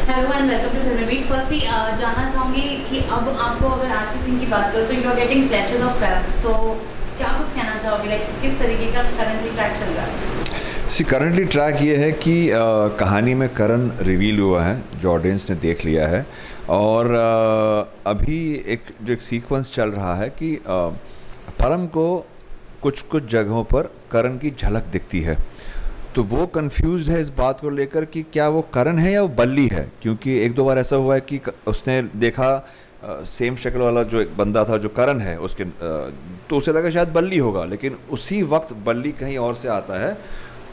Hello and welcome to फिल्मी beat. Firstly जानना चाहूँगी कि अब आपको अगर आज की सीन की बात करूँ तो you are getting flashes of Karan, so क्या कुछ कहना चाहोगे, लाइक किस तरीके का करंटली ट्रैक चल रहा है? सी करंटली ट्रैक ये है कि कहानी में करण रिवील हुआ है, जो ऑडियंस ने देख लिया है। और अभी एक सीक्वेंस चल रहा है कि परम को कुछ कुछ जगहों पर करण की झलक दिखती है, तो वो कंफ्यूज है इस बात को लेकर कि क्या वो करण है या वो बल्ली है। क्योंकि एक दो बार ऐसा हुआ है कि उसने देखा सेम शक्ल वाला जो एक बंदा था जो करण है उसके, तो उसे लगा शायद बल्ली होगा, लेकिन उसी वक्त बल्ली कहीं और से आता है,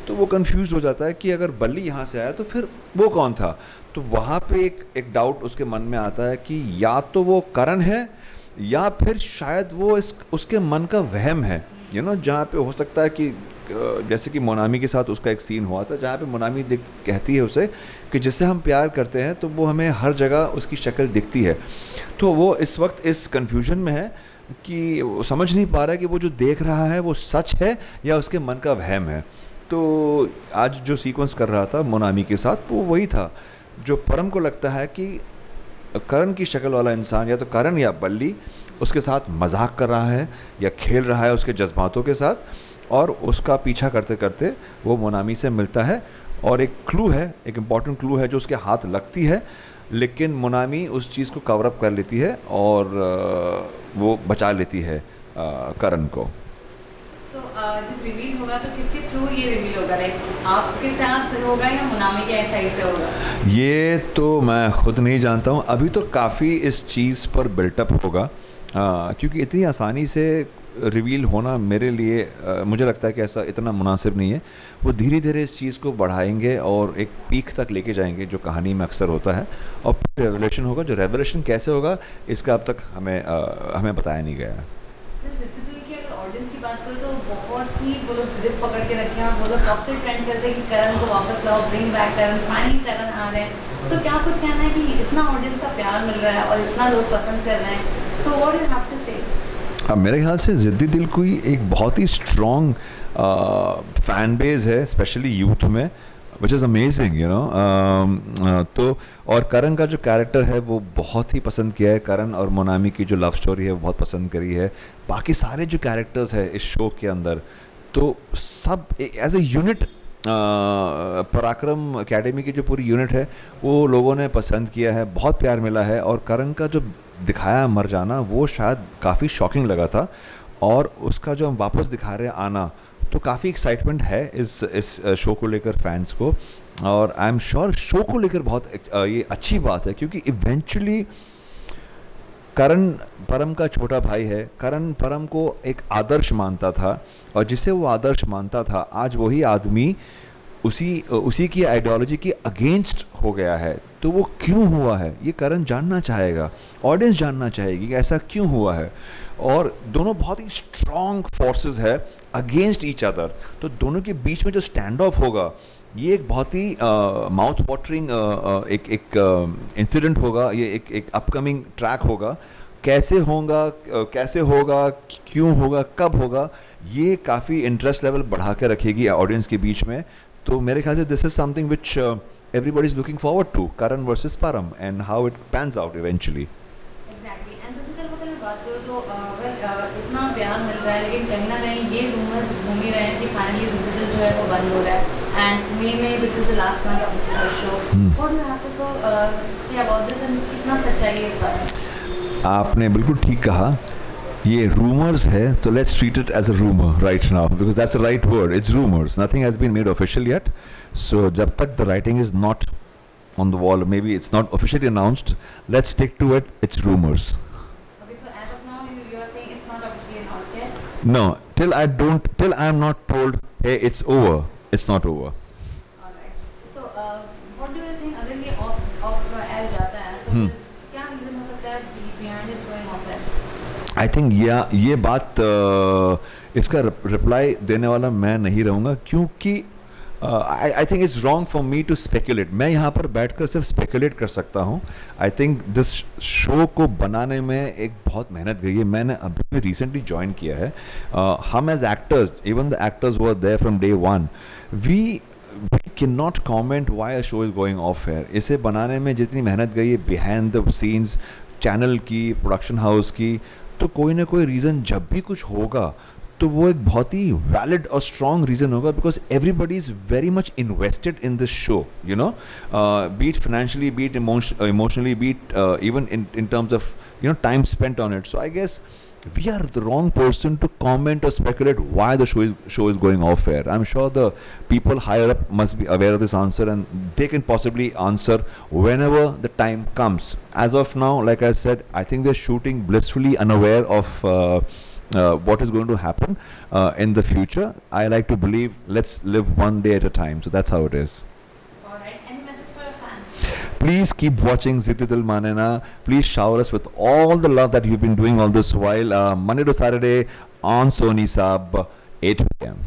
तो वो कंफ्यूज हो जाता है कि अगर बल्ली यहाँ से आया तो फिर वो कौन था। तो वहाँ पे एक डाउट उसके मन में आता है कि या तो वो करण है या फिर शायद वो उसके मन का वहम है। जहाँ पे हो सकता है कि जैसे कि मोनामी के साथ उसका एक सीन हुआ था जहाँ पे मोनामी कहती है उसे कि जिससे हम प्यार करते हैं तो वो हमें हर जगह उसकी शक्ल दिखती है। तो वो इस वक्त इस कन्फ्यूजन में है कि वो समझ नहीं पा रहा है कि वो जो देख रहा है वो सच है या उसके मन का वहम है। तो आज जो सीक्वेंस कर रहा था मोनामी के साथ वो वही था, जो परम को लगता है कि करण की शक्ल वाला इंसान या तो करण या बल्ली उसके साथ मजाक कर रहा है या खेल रहा है उसके जज्बातों के साथ, और उसका पीछा करते करते वो मोनामी से मिलता है। और एक क्लू है, एक इम्पॉर्टेंट क्लू है जो उसके हाथ लगती है, लेकिन मोनामी उस चीज़ को कवर अप कर लेती है और वो बचा लेती है करण को। तो जब रिवील होगा तो किसके थ्रू ये रिवील होगा, लाइक आपके साथ होगा या मोनामी के साइड से होगा? ये तो मैं खुद नहीं जानता हूँ, अभी तो काफ़ी इस चीज़ पर बिल्टअप होगा, क्योंकि इतनी आसानी से रिवील होना मेरे लिए मुझे लगता है कि ऐसा इतना मुनासिब नहीं है। वो धीरे धीरे इस चीज़ को बढ़ाएंगे और एक पीक तक लेके जाएंगे जो कहानी में अक्सर होता है, और फिर रेवलेशन होगा। जो रेवलेशन कैसे होगा इसका अब तक हमें बताया नहीं गया है। अगर ऑडियंस की बात करूँ तो बहुत ही वो लोग ग्रिप पकड़ के रखे हैं और वो लोग कब से ट्रेंड करते हैं कि करण को वापस लाओ, ब्रिंग बैक करण, फाइनली करण आ रहे हैं। तो क्या कुछ कहना है कि इतना ऑडियंस का प्यार मिल रहा है और इतना लोग पसंद कर रहे हैं, so what you have to say? अब मेरे ख्याल से ज़िद्दी दिल कोई एक बहुत ही स्ट्रॉन्ग फ़ैन बेस है, स्पेशली यूथ में, विच इज़ अमेजिंग तो और करण का जो कैरेक्टर है वो बहुत ही पसंद किया है। करण और मोनामी की जो लव स्टोरी है वो बहुत पसंद करी है। बाकी सारे जो कैरेक्टर्स है इस शो के अंदर, तो सब एज ए यूनिट, पराक्रम एकेडमी की जो पूरी यूनिट है वो लोगों ने पसंद किया है, बहुत प्यार मिला है। और करण का जो दिखाया मर जाना वो शायद काफ़ी शॉकिंग लगा था, और उसका जो हम वापस दिखा रहे हैं आना, तो काफ़ी एक्साइटमेंट है इस शो को लेकर फैंस को। और आई एम श्योर शो को लेकर बहुत ये अच्छी बात है, क्योंकि इवेंचुअली करण परम का छोटा भाई है। करण परम को एक आदर्श मानता था, और जिसे वो आदर्श मानता था आज वही आदमी उसी की आइडियोलॉजी के अगेंस्ट हो गया है। तो वो क्यों हुआ है ये करण जानना चाहेगा, ऑडियंस जानना चाहेगी कि ऐसा क्यों हुआ है। और दोनों बहुत ही स्ट्रॉन्ग फोर्सेस है अगेंस्ट ईच अदर, तो दोनों के बीच में जो स्टैंड ऑफ होगा ये एक बहुत ही माउथ वाटरिंग एक इंसिडेंट होगा। ये एक अपकमिंग ट्रैक होगा। कैसे होगा, क्यों होगा, कब होगा, ये काफ़ी इंटरेस्ट लेवल बढ़ा के रखेगी ऑडियंस के बीच में। तो मेरे ख्याल से this is something which everybody is looking forward to, Karan versus Param, and how it pans out eventually. Exactly. And दूसरी तरफ अगर मैं बात करूँ तो इतना प्यार मिल रहा है, लेकिन कहीं ना कहीं ये रूमर्स घूम ही रहे हैं कि फाइनली ज़िद्दी दिल जो है वो बंद हो रहा है, एंड मे में this is the last month of this show. What do you have to say about this, and कितना सच्चाई है इस बारे में? आपने बिल्कुल ठीक कहा, ये रूमर्स है, so let's treat it as a rumor right now because that's the right word. It's rumors. Nothing has been made official yet. So जब तक the writing is not on the wall, maybe it's not officially announced, let's stick to it. It's rumors. Okay, so as of now you are saying it's not officially announced yet? No, till I am not told, hey, it's over. It's not over. Alright. So what do you think अगर ये off air जाता है तो क्या reason हो सकता है behind it going off air? I think ये बात इसका रिप्लाई देने वाला मैं नहीं रहूँगा, क्योंकि I think it's wrong for me to speculate. मैं यहाँ पर बैठकर सिर्फ स्पेकुलेट कर सकता हूँ। आई थिंक दिस शो को बनाने में एक बहुत मेहनत गई है। मैंने अभी रिसेंटली ज्वाइन किया है। हम as actors, even the actors were there from day one, we can not comment why a show is going off air. इसे बनाने में जितनी मेहनत गई है बिहाइंड द सीन्स, चैनल की, प्रोडक्शन हाउस की, तो कोई ना कोई रीज़न जब भी कुछ होगा तो वो एक बहुत ही वैलिड और स्ट्रॉन्ग रीज़न होगा, because everybody is very much invested in this show, you know, beat financially, beat emotionally, beat even in terms of, you know, time spent on it. So I guess we are the wrong person to comment or speculate why the show is going off air. I'm sure the people higher up must be aware of this answer, and they can possibly answer whenever the time comes. As of now, like I said, I think they're shooting blissfully unaware of what is going to happen in the future. I like to believe, let's live one day at a time. So that's how it is. Alright, any message for your fans? Please keep watching Ziti Dil Mane Na. Please shower us with all the love that you've been doing all this while. Monday to Saturday on Sony Sab, 8 p.m.